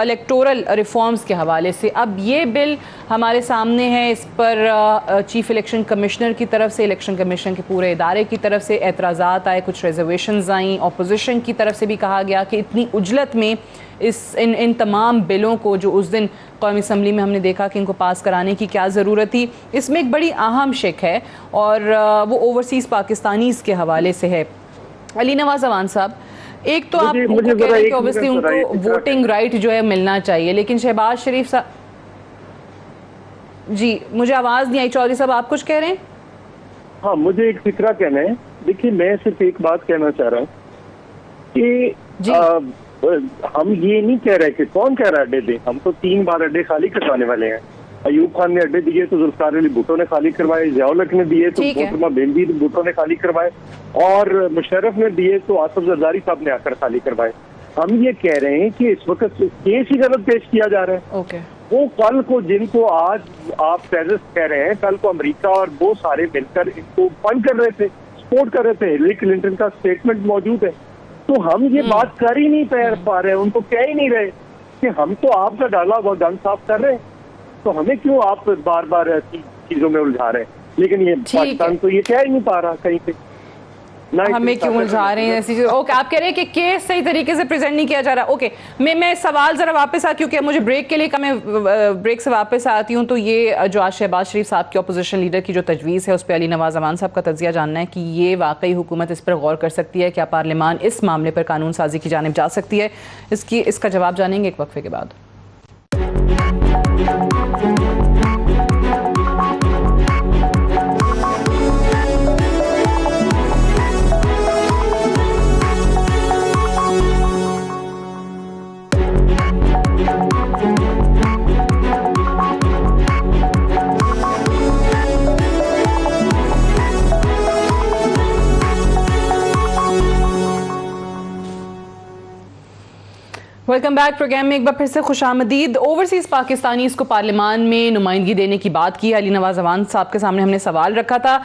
इलेक्टोरल रिफॉर्म्स के हवाले से। अब ये बिल हमारे सामने है, इस पर चीफ इलेक्शन कमिश्नर की तरफ से, इलेक्शन कमीशन के पूरे इदारे की तरफ से एतराज़ात आए, कुछ रिजर्वेशंस आई, ऑपोजिशन की तरफ से भी कहा गया कि इतनी उजलत में इन तमाम बिलों को जो उस दिन कौमी असम्बली में हमने देखा कि इनको पास कराने की क्या ज़रूरत थी। इसमें एक बड़ी अहम शिक है और वो ओवरसीज़ पाकिस्तानीज़ के हवाले से है। अली नवाज अवान साहब, एक तो आप कह रहे हैं कि ऑब्वियसली उनको वोटिंग राइट जो है मिलना चाहिए, लेकिन शहबाज शरीफ साहब, जी मुझे आवाज़ नहीं आई, चौधरी साहब आप कुछ कह रहे हैं? हाँ, मुझे एक फिक्रा कहना है। देखिए, मैं सिर्फ एक बात कहना चाह रहा हूँ कि हम ये नहीं कह रहे कि कौन कह रहा है अड्डे दे, हम तो 3 बार अड्डे खाली करवाने वाले हैं। अयूब खान ने अड्डे दिए तो जुल्फकार अली भुट्टो ने खाली करवाए, ज़ियाउल ने दिए तो मोहतरमा बेनज़ीर भुट्टो ने खाली करवाए, और मुशर्रफ ने दिए तो आसिफ जरदारी साहब ने आकर खाली करवाए। हम ये कह रहे हैं कि इस वक्त केस ही गलत पेश किया जा रहा है। वो कल को जिनको आज आप टेररिस्ट कह रहे हैं, कल को अमेरिका और वो सारे मिलकर इनको फंड कर रहे थे, सपोर्ट कर रहे थे। हिलरी क्लिंटन का स्टेटमेंट मौजूद है। तो हम ये बात कर ही नहीं पा रहे हैं, उनको कह ही नहीं रहे कि हम तो आपका डाला हुआ गन साफ कर रहे हैं, तो हमें क्यों आप बार बार ऐसी चीजों में उलझा रहे हैं। लेकिन ये पाकिस्तान तो ये कह ही नहीं पा रहा कहीं पे, हमें क्यों उलझा रहे हैं ऐसी चीज़। ओके, आप कह रहे हैं कि केस सही तरीके से प्रेजेंट नहीं किया जा रहा। ओके, मैं सवाल जरा वापस आ, क्योंकि मुझे ब्रेक के लिए मैं ब्रेक से वापस आती हूँ। तो ये जो आज शहबाज शरीफ साहब के अपोजिशन लीडर की जो तजवीज़ है उस पर अली नवाज अमान साहब का तजिया जानना है कि ये वाकई हुकूमत इस पर गौर कर सकती है, क्या पार्लियामान इस मामले पर कानून साजी की जानिब जा सकती है। इसका जवाब जानेंगे एक वक्फे के बाद। Welcome back. प्रोग्राम में एक बार फिर से खुशामदीद। ओवरसीज़ पाकिस्तानीज़ को पार्लियामान में नुमाइंदगी देने की बात की अली नवाज अवान साहब के सामने हमने सवाल रखा था।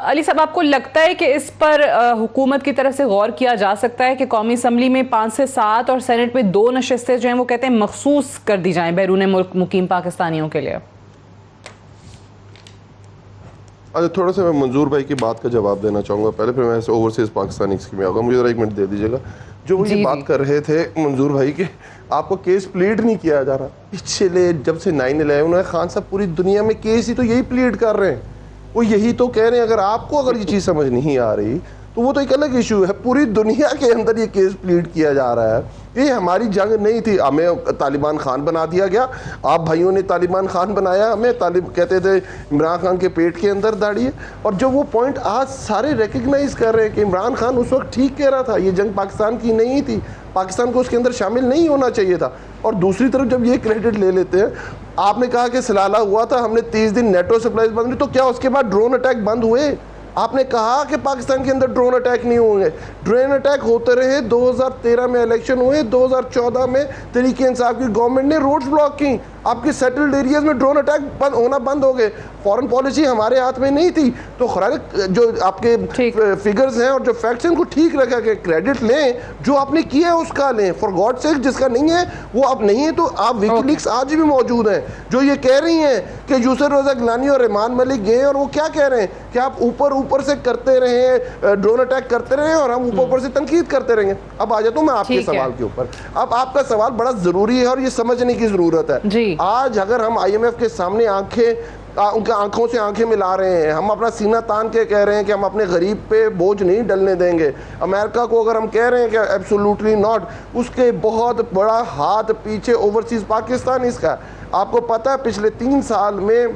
अली साहब, आपको लगता है कि इस पर हुकूमत की तरफ से गौर किया जा सकता है कि कौमी असम्बली में 5 से 7 और सेनेट में 2 नशस्तें जो हैं वो कहते हैं मखसूस कर दी जाएं बैरून मुल्क मुकीम पाकिस्तानियों के लिए? अच्छा, थोड़ा सा मैं मंजूर भाई की बात का जवाब देना चाहूँगा पहले, फिर मैं ओवरसीज़ पाकिस्तानी की में आऊँगा। मुझे ज़रा 1 मिनट दे दीजिएगा। जो ये बात कर रहे थे मंजूर भाई कि आपको केस प्लीड नहीं किया जा रहा, पिछले जब से 9/11 खान साहब पूरी दुनिया में केस ही तो यही प्लीड कर रहे हैं, वो यही तो कह रहे हैं। अगर ये चीज़ समझ नहीं आ रही तो वो तो एक अलग इशू है। पूरी दुनिया के अंदर ये केस प्लीड किया जा रहा है। ये हमारी जंग नहीं थी, हमें तालिबान खान बना दिया गया। आप भाइयों ने तालिबान खान बनाया, हमें कहते थे इमरान खान के पेट के अंदर दाढ़ी है। और जो वो पॉइंट आज सारे रिकग्नाइज कर रहे हैं कि इमरान खान उस वक्त ठीक कह रहा था, ये जंग पाकिस्तान की नहीं थी, पाकिस्तान को उसके अंदर शामिल नहीं होना चाहिए था। और दूसरी तरफ जब ये क्रेडिट ले लेते हैं, आपने कहा कि सलाला हुआ था, हमने 30 दिन नेटो सप्लाईज बंद हुई, तो क्या उसके बाद ड्रोन अटैक बंद हुए? आपने कहा कि पाकिस्तान के अंदर ड्रोन अटैक नहीं होंगे, ड्रोन अटैक होते रहे। 2013 में इलेक्शन हुए, 2014 में तहरीक इंसाफ की गवर्नमेंट ने रोड्स ब्लॉक की, आपके सेटल्ड एरियाज में ड्रोन अटैक होना बंद हो गए। फॉरेन पॉलिसी हमारे हाथ में नहीं थी। तो खैर जो आपके फिगर्स हैं और जो फैक्ट्स हैं उनको ठीक रखा के क्रेडिट लें, जो आपने किया है उसका लें, फॉर गॉड सेक। जिसका नहीं है वो अब नहीं है। तो आप विकीलीक्स आज भी मौजूद हैं जो ये कह रही हैं कि यूसुफ रज़ा गिलानी और रहमान मलिक गए और वो क्या कह रहे हैं कि क्या आप ऊपर ऊपर से करते रहे, ड्रोन अटैक करते रहे और हम ऊपर ऊपर से तनकीद करते रहेंगे? अब आ जाता हूं मैं आपके सवाल के ऊपर। अब आपका सवाल बड़ा जरूरी है और ये समझने की जरूरत है। आज अगर हम IMF के सामने उनके आंखों से आंखें मिला रहे हैं, हम अपना सीना तान के कह रहे हैं कि हम अपने गरीब पे बोझ नहीं डलने देंगे, अमेरिका को अगर हम कह रहे हैं कि एब्सोल्युटली नॉट, उसके बहुत बड़ा हाथ पीछे ओवरसीज पाकिस्तान इसका। आपको पता है पिछले 3 साल में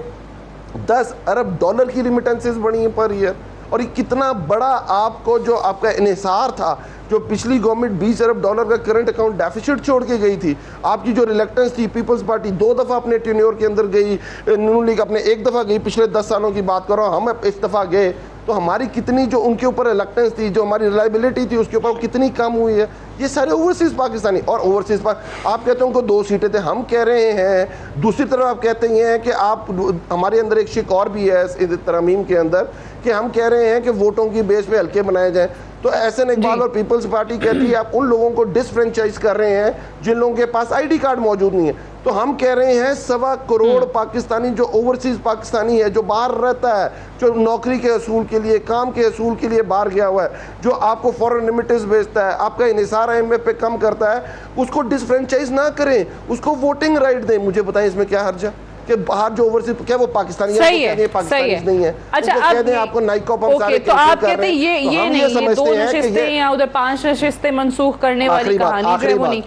10 अरब डॉलर की रिमिटेंसेस बढ़ी हैं पर ईयर, और ये कितना बड़ा आपको जो आपका इन्हिसार था, जो पिछली गवर्नमेंट 20 अरब डॉलर का करंट अकाउंट डेफिसिट छोड़ के गई थी, आपकी जो रिलेक्टेंस थी, पीपल्स पार्टी 2 दफ़ा अपने टेन्योर के अंदर गई, नून लीग अपने 1 दफ़ा गई, पिछले 10 सालों की बात करो, हम इस दफ़ा गए, तो हमारी कितनी जो उनके ऊपर रिलेक्टेंस थी, जो हमारी रिलायबिलिटी थी उसके ऊपर कितनी कम हुई है। ये सारे ओवरसीज पाकिस्तानी। और ओवरसीज आप कहते हैं उनको 2 सीटें थे, हम कह रहे हैं दूसरी तरफ आप कहते हैं कि आप हमारे अंदर एक शिक और भी है इस तरमीम के अंदर कि हम कह रहे हैं कि वोटों की बेस पे हल्के बनाए जाएं। तो एहसन इकबाल और पीपल्स पार्टी कहती है आप उन लोगों को डिसफ्रेंचाइज कर रहे हैं जिन लोगों के पास ID कार्ड मौजूद नहीं है। तो हम कह रहे हैं 1.25 करोड़ पाकिस्तानी जो ओवरसीज पाकिस्तानी है, जो बाहर रहता है, जो नौकरी के असूल के लिए, काम के असूल के लिए बाहर गया हुआ है, जो आपको फॉरेन रेमिटेंस भेजता है, आपका इन्हिसार IMF पे कम करता है, उसको डिसफ्रेंचाइज ना करें, उसको वोटिंग राइट दें। मुझे बताएं इसमें क्या हर्ज है कि बाहर जो ओवरसीज, क्या वो पाकिस्तानी है, पाकिस्तानी नहीं है? अच्छा, कह दें आपको नाइकॉप हम सारे तो आप कहते हैं ये नहीं, ये 2 नशिस्तें या उधर 5 नशिस्तें मंसूख करने वाली कहानी जो है वो नहीं।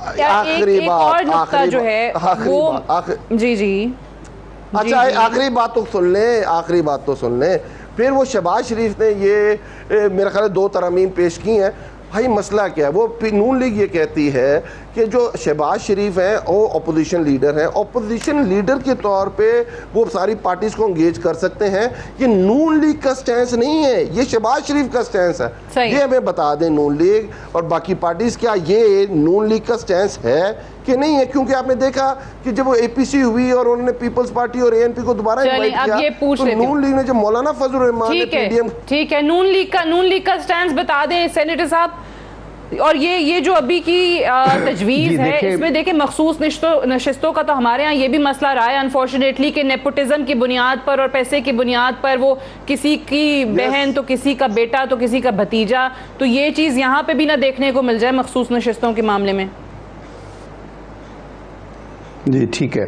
एक और नुक्ता जो है वो जी अच्छा, आखिरी बात तो सुन लें। फिर वो शहबाज शरीफ ने ये मेरा ख्याल 2 तरमीम पेश की हैं। भाई मसला क्या है? वो नून लीग ये कहती है कि जो शहबाज शरीफ हैं वो अपोजिशन लीडर हैं, अपोजिशन लीडर के तौर पे वो सारी पार्टीज को एंगेज कर सकते हैं। ये नून लीग का स्टैंस नहीं है, ये शहबाज शरीफ का स्टैंस है। ये हमें बता दें नून लीग और बाकी पार्टीज, क्या ये नून लीग का स्टैंस है कि नहीं है? क्योंकि आपने देखा कि जब वो APC हुई और उन्होंने पीपल्स पार्टी और ANP को दोबारा इनवाइट किया, तो नून लीग ने जो मौलाना फजल रहमान ने PDM, ठीक है, नून लीग का स्टैंस बता दें सेनेटर साहब। और ये जो अभी की तजवीज़ है, इसमें देखिए मखसूस नशिस्तों का तो हमारे यहाँ ये भी मसला रहा है अनफॉर्चुनेटली कि नेपोटिज्म की बुनियाद पर और पैसे की बुनियाद पर वो किसी की बहन तो किसी का बेटा तो किसी का भतीजा, तो ये चीज़ यहाँ पे भी ना देखने को मिल जाए मखसूस नशिस्तों के मामले में। जी ठीक है,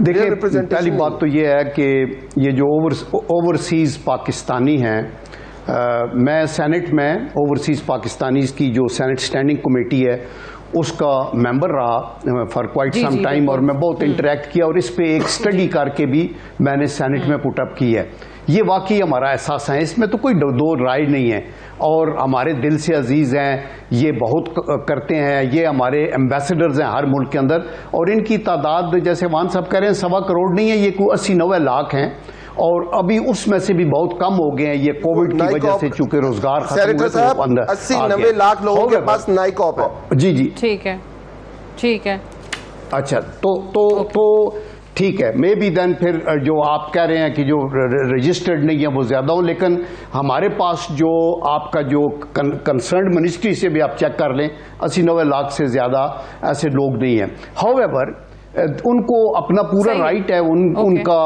देखिए पहली बात तो ये है कि ये जो ओवरसीज़ पाकिस्तानी हैं, मैं सेनेट में ओवरसीज़ पाकिस्तानीज़ की जो सेनेट स्टैंडिंग कमेटी है उसका मेंबर रहा फॉर क्वाइट सम टाइम, और मैं बहुत इंटरेक्ट किया और इस पे एक स्टडी करके भी मैंने सेनेट में पुटअप की है। ये वाकई हमारा एहसास है, इसमें तो कोई दो राय नहीं है, और हमारे दिल से अजीज़ हैं, ये बहुत करते हैं, ये हमारे एम्बेसडर्स हैं हर मुल्क के अंदर, और इनकी तादाद जैसे वान साहब कह रहे हैं 1.25 करोड़ नहीं है, ये कोई 80-90 लाख हैं, और अभी उसमें से भी बहुत कम हो गए हैं ये कोविड की वजह से, चूंकि रोजगार खत्म हुए तो अंदर 80-90 लाख लोगों के पास नाइकॉप है। जी जी ठीक है। अच्छा तो ठीक है, मे बी देन फिर जो आप कह रहे हैं कि जो रजिस्टर्ड नहीं है वो ज्यादा हो, लेकिन हमारे पास जो आपका जो कंसर्न मिनिस्ट्री से भी आप चेक कर लें 80-90 लाख से ज्यादा ऐसे लोग नहीं हैं। हाउएवर उनको अपना पूरा राइट है उनका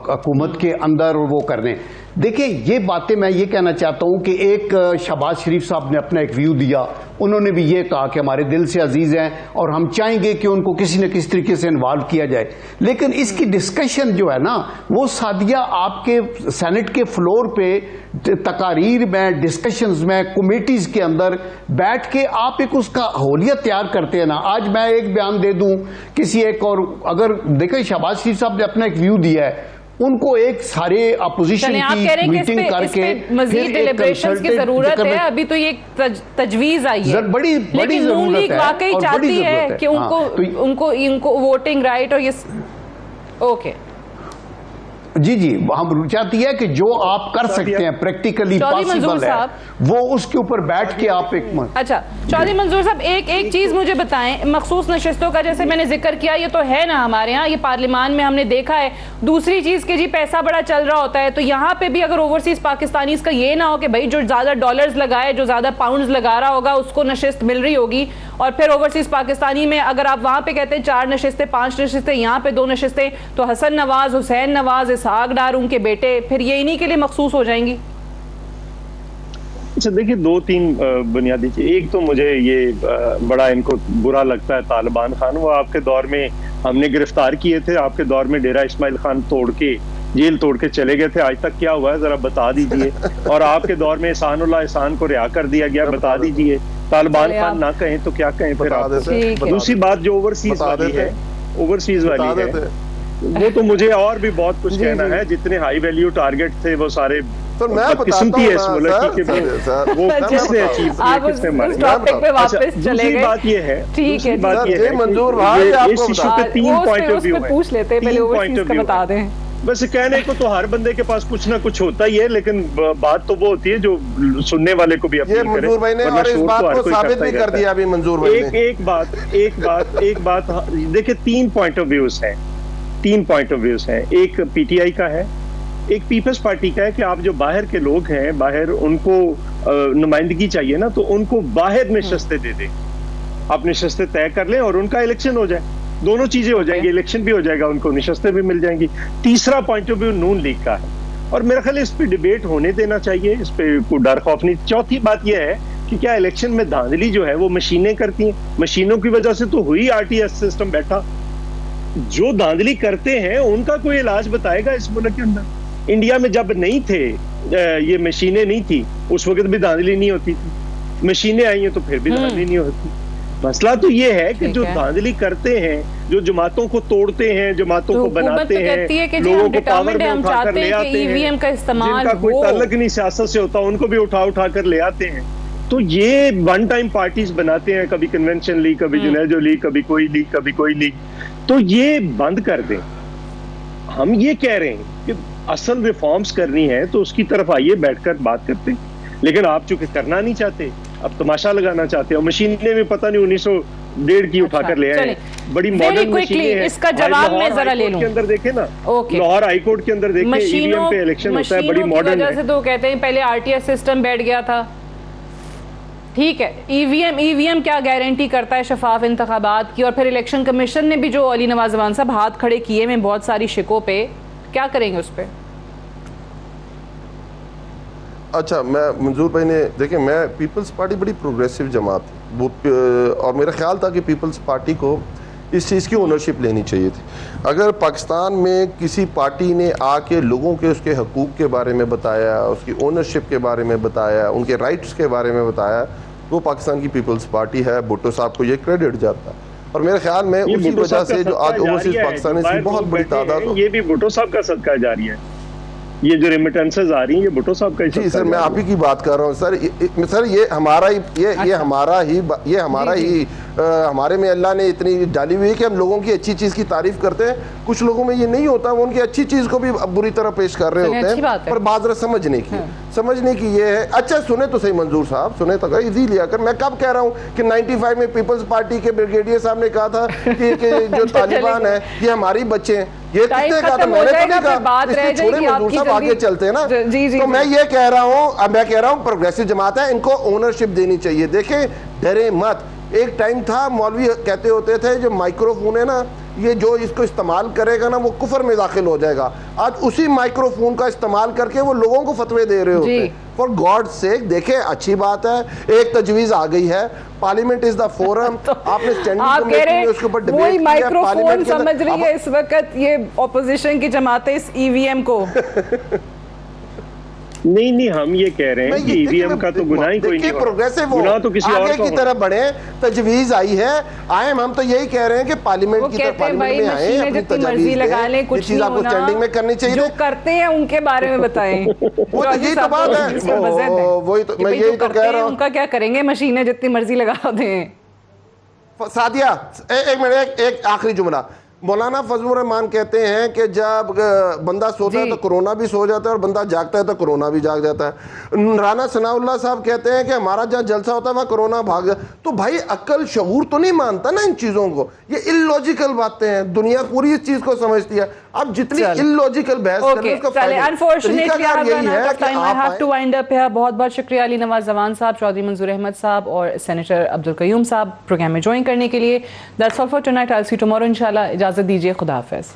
हुकूमत के अंदर वो करने। देखिए ये बातें मैं ये कहना चाहता हूं कि एक शहबाज शरीफ साहब ने अपना एक व्यू दिया, उन्होंने भी ये कहा कि हमारे दिल से अजीज हैं और हम चाहेंगे कि उनको किसी न किसी तरीके से इन्वॉल्व किया जाए, लेकिन इसकी डिस्कशन जो है ना वो सादिया आपके सेनेट के फ्लोर पे तकारीर में, डिस्कशंस में, कमेटीज के अंदर बैठ के आप एक उसका होलियत तैयार करते हैं ना। आज मैं एक बयान दे दूं किसी एक, और अगर देखें शहबाज शरीफ साहब ने अपना एक व्यू दिया है, उनको एक सारे अपोजिशन की मीटिंग करके मजीद डिलिब्रेशंस की जरूरत है। अभी तो ये तजवीज आई है, लेकिन नून लीग वाकई चाहती है कि उनको वोटिंग राइट और ये ओके जी हम चाहती है कि जो आप कर सकते हैं प्रैक्टिकली पॉसिबल है वो उसके ऊपर बैठ के आप एक अच्छा चौधरी मंजूर साहब एक चीज मुझे बताएं, मखसूस नशिस्तों का जैसे मैंने जिक्र किया ये तो है ना हमारे यहाँ, ये पार्लियामान में हमने देखा है। दूसरी चीज के जी पैसा बड़ा चल रहा होता है, तो यहाँ पे भी अगर ओवरसीज पाकिस्तानी का ये ना हो कि भाई जो ज्यादा डॉलर्स लगाए, जो ज्यादा पाउंड्स लगा रहा होगा उसको नशिस्त मिल रही होगी, और फिर ओवरसीज पाकिस्तानी में अगर आप वहां पे कहते हैं 4 नशिस्तें 5 नशिस्तें, यहाँ पे 2 नशिस्तें, तो हसन नवाज, हुसैन नवाज, इसहाक डार उनके बेटे फिर ये इन्हीं के लिए मखसूस हो जाएंगी। अच्छा देखिए, 2-3 बुनियादी चीज। एक तो मुझे ये बड़ा इनको बुरा लगता है तालिबान खान, वो आपके दौर में हमने गिरफ्तार किए थे, आपके दौर में डेरा इस्माइल खान तोड़ के जेल तोड़ के चले गए थे, आज तक क्या हुआ है जरा बता दीजिए। और आपके दौर में एहसान को रिहा कर दिया गया, बता दीजिए। तालिबान खान ना कहें तो क्या कहें फिर आप। दूसरी बात जो ओवरसीज वाली है, ओवरसीज वाली है, वो तो मुझे और भी बहुत कुछ कहना है। जितने हाई वैल्यू टारगेट थे वो सारे किस्मती है इस मुल्क की, वो किसने अचीव किया, किसने मारा। दूसरी बात ये है, ठीक है बात ये मंजूर भाई इस इशू पे 3 पॉइंट ऑफ व्यू है, पूछ लेते हैं पहले, ओवरसीज का बता दें। बस कहने को तो हर बंदे के पास कुछ ना कुछ होता ही है, लेकिन बात तो वो होती है जो सुनने वाले को भी अपील करे। मंजूर भाई ने और इस बात को साबित भी कर दिया अभी मंजूर भाई ने। एक बात देखिए, 3 पॉइंट ऑफ व्यूज हैं, 3 पॉइंट ऑफ व्यूज हैं। एक पीटीआई का है, एक पीपल्स पार्टी का है कि आप जो बाहर के लोग हैं, बाहर उनको नुमाइंदगी चाहिए ना, तो उनको बाहर नशस्तें दे दें, आप नशस्तें तय कर लें और उनका इलेक्शन हो जाए। दोनों चीजें हो जाएंगी, इलेक्शन भी हो जाएगा, उनको नशस्तें भी मिल जाएंगी। तीसरा point of view Noon league का है, और मेरा ख्याल इस पे डिबेट होने देना चाहिए, इस पे कोई डर खौफ नहीं। चौथी बात यह है कि क्या इलेक्शन में धांधली जो है वो मशीनें करती हैं? मशीनों की वजह से तो हुई आरटीएस सिस्टम बैठा। जो धांधली करते हैं उनका कोई इलाज बताएगा इस मुल्क के अंदर। इंडिया में जब नहीं थे, ये मशीनें नहीं थी, उस वक्त भी धांधली नहीं होती थी। मशीनें आई हैं तो फिर भी धांधली नहीं होती। मसला तो ये है कि जो धांधली करते हैं, जो जमातों को तोड़ते हैं, जमातों को बनाते हैं, लोगों को पावर में उठा कर ले आते हैं, जिनका कोई ताल्लुक नहीं सियासत से होता, उनको भी उठा कर ले आते हैं। तो ये वन टाइम पार्टीज बनाते हैं, कभी कन्वेंशन लीग, कभी जुनेजो लीग, कभी कोई लीग, कभी कोई लीग। तो ये बंद कर दें। हम ये कह रहे हैं कि असल रिफॉर्म्स करनी है तो उसकी तरफ आइए, बैठकर बात करते हैं। लेकिन आप चूंकि करना नहीं चाहते, अब तमाशा लगाना चाहते हो। मशीनें में पता नहीं 1901 की उठाकर ले आए, बड़ी मॉडर्न मशीनें हैं। इसका जवाब मैं जरा ले लूं। के अंदर देखे ना, लाहौर हाई कोर्ट के अंदर देखे, ईवीएम पे इलेक्शन होता है, बड़ी मॉडर्न है। तो कहते हैं पहले आरटीएस सिस्टम बैठ गया था, ठीक है। ईवीएम क्या गारंटी करता है शफाफ इंतखाबात की? और फिर इलेक्शन कमीशन ने भी जो अली नवाज जमान साहब हाथ खड़े किए में बहुत सारी शिकों पे, क्या करेंगे उस पर? अच्छा, मैं मंजूर भाई ने देखिए, मैं पीपल्स पार्टी बड़ी प्रोग्रेसिव जमात वो, और मेरा ख्याल था कि पीपल्स पार्टी को इस चीज़ की ओनरशिप लेनी चाहिए थी। अगर पाकिस्तान में किसी पार्टी ने आके लोगों के उसके हकूक़ के बारे में बताया, उसकी ओनरशिप के बारे में बताया, उनके राइट्स के बारे में बताया, वो पाकिस्तान की पीपल्स पार्टी है। भुट्टो साहब को ये क्रेडिट जाता है। और मेरे ख्याल में उसी वजह से जो आज ओवरसीज पाकिस्तानी की बहुत बड़ी तादाद, ये भी भुट्टो साहब का सदका जारी है। ये जो रेमिटेंसेस आ रही हैं, ये भुट्टो साहब का ही। जी सर, मैं आप ही की बात कर रहा हूँ सर। ये हमारा ही हमारे में अल्लाह ने इतनी डाली हुई है कि हम लोगों की अच्छी चीज़ की तारीफ करते हैं। कुछ लोगों में ये नहीं होता, वो उनकी अच्छी चीज़ को भी बुरी तरह पेश कर रहे होते हैं, पर बाज़ समझने की ये है। अच्छा सुने तो सही मंजूर साहब, सुने तो गए इजी लिया कर। मैं कब कह रहा हूँ कि 95 में पीपल्स पार्टी के ब्रिगेडियर साहब ने कहा था कि जो तालिबान है ये हमारी बच्चे हैं। ये किसने कहा था? मैंने तो नहीं कहा। छोड़े मंजूर साहब, आगे चलते हैं ना। तो मैं ये कह रहा हूँ, अब मैं कह रहा हूँ प्रोग्रेसिव जमात है, इनको ओनरशिप देनी चाहिए। देखें, डरे मत। एक टाइम था, मौलवी कहते होते थे जो माइक्रोफोन है ना, ये जो इसको इस्तेमाल करेगा ना वो कुफर में दाखिल हो जाएगा। आज उसी माइक्रोफोन का इस्तेमाल करके वो लोगों को फतवे दे रहे होते हैं। फॉर गॉड सेक, देखें अच्छी बात है, एक तजवीज आ गई है, पार्लियामेंट इज द फोरम। तो आपने स्टैंडिंग कमेटी में उसके ऊपर डिबेट किया, माइक्रोफोन समझ रही है इस वक्त ये ऑपोजिशन की जमातें इस ईवीएम को। नहीं, हम ये कह रहे हैं कि ईवीएम का तो गुनाह ही कोई नहीं है। प्रोग्रेसिव गुनाह तो किसी और की तरफ बढ़े, तजवीज आई है, हम तो यही कह रहे हैं कि पार्लियामेंट की तरफ, पार्लियामेंट में आए, अपनी तजवीज लगा लें, कुछ चीज आपको स्टैंडिंग में करनी चाहिए। जो करते हैं उनके बारे में बताएं। वो तो यही तो बात है, वही तो मैं यही तो कह रहा हूँ। उनका क्या करेंगे? मशीनें जितनी मर्जी लगा दें। सादिया, एक मिनट, एक आखिरी जुमला। मौलाना फजलुर रहमान कहते हैं कि जब बंदा सोता है तो कोरोना भी सो जाता है और बंदा जागता है तो कोरोना भी जाग जाता है। राना सनाउल्लाह साहब कहते हैं कि हमारा जहाँ जलसा होता है वहाँ कोरोना भाग जाता है। तो भाई अक्ल शऊर तो नहीं मानता ना इन चीज़ों को, ये इलॉजिकल बातें हैं, दुनिया पूरी इस चीज़ को समझती है। अब जितनी इलॉजिकल बहस ओके चलिए, अनफॉर्चुनेटली बहुत बहुत शुक्रिया अली नवाज जवान साहब, चौधरी मंजूर अहमद साहब और सेनेटर अब्दुल कयूम साहब प्रोग्राम में ज्वाइन करने के लिए। That's all for tonight, I will see you tomorrow इंशाल्लाह। इजाजत दीजिए, खुदा हाफिज।